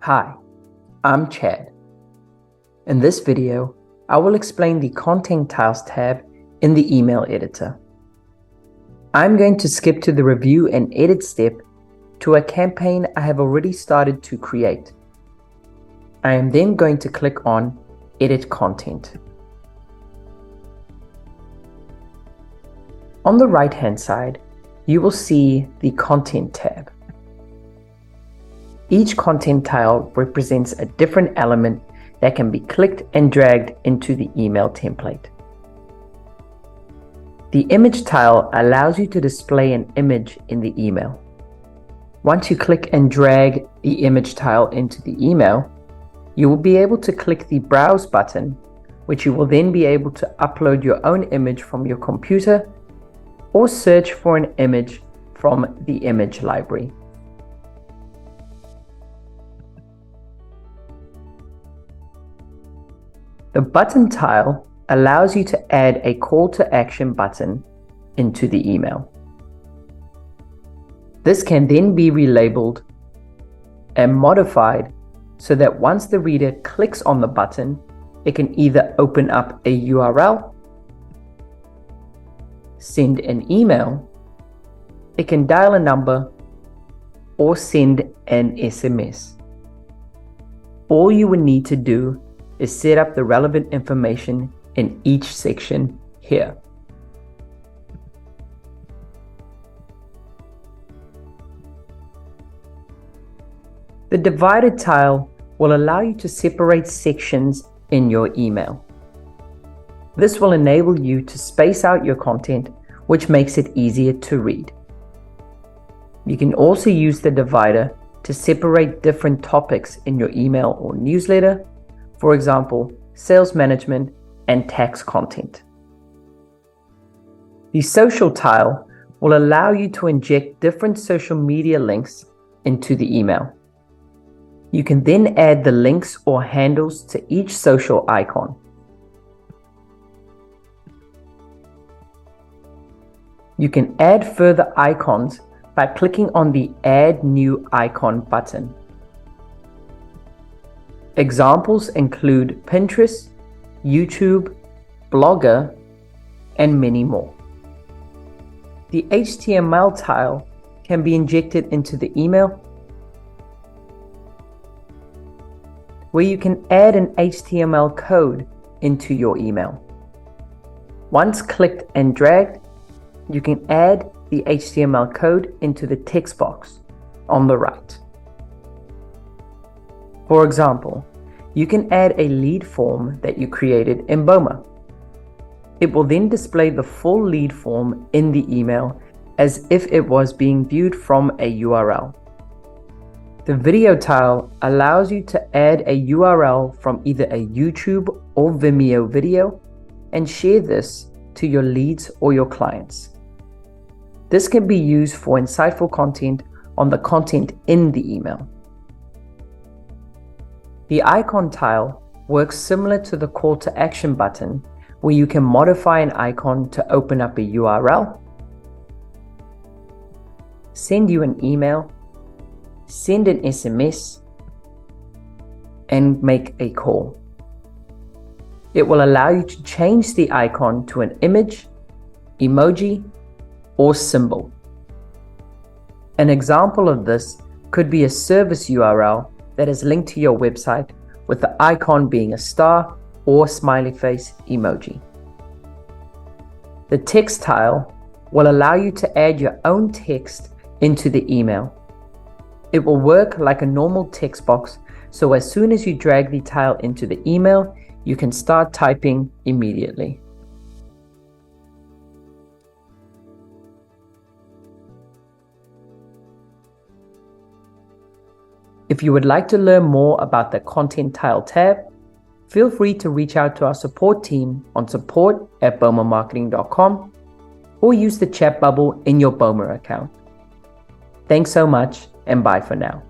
Hi, I'm Chad. In this video, I will explain the Content Tiles tab in the email editor. I'm going to skip to the review and edit step to a campaign I have already started to create. I am then going to click on Edit Content. On the right-hand side, you will see the Content tab. Each content tile represents a different element that can be clicked and dragged into the email template. The image tile allows you to display an image in the email. Once you click and drag the image tile into the email, you will be able to click the Browse button, which you will then be able to upload your own image from your computer or search for an image from the image library. The button tile allows you to add a call to action button into the email. This can then be relabeled and modified so that once the reader clicks on the button, it can either open up a URL, send an email, it can dial a number, or send an SMS. All you would need to do is set up the relevant information in each section here. The divided tile will allow you to separate sections in your email. This will enable you to space out your content, which makes it easier to read. You can also use the divider to separate different topics in your email or newsletter. For example, sales management and tax content. The social tile will allow you to inject different social media links into the email. You can then add the links or handles to each social icon. You can add further icons by clicking on the Add New Icon button. Examples include Pinterest, YouTube, Blogger, and many more. The HTML tile can be injected into the email, where you can add an HTML code into your email. Once clicked and dragged, you can add the HTML code into the text box on the right. For example, you can add a lead form that you created in Boma. It will then display the full lead form in the email as if it was being viewed from a URL. The video tile allows you to add a URL from either a YouTube or Vimeo video and share this to your leads or your clients. This can be used for insightful content on the content in the email. The icon tile works similar to the call to action button, where you can modify an icon to open up a URL, send you an email, send an SMS, and make a call. It will allow you to change the icon to an image, emoji, or symbol. An example of this could be a service URL that is linked to your website with the icon being a star or smiley face emoji. The text tile will allow you to add your own text into the email. It will work like a normal text box, so as soon as you drag the tile into the email, you can start typing immediately. If you would like to learn more about the Content Tile tab, feel free to reach out to our support team on support@bomamarketing.com or use the chat bubble in your Boma account. Thanks so much, and bye for now.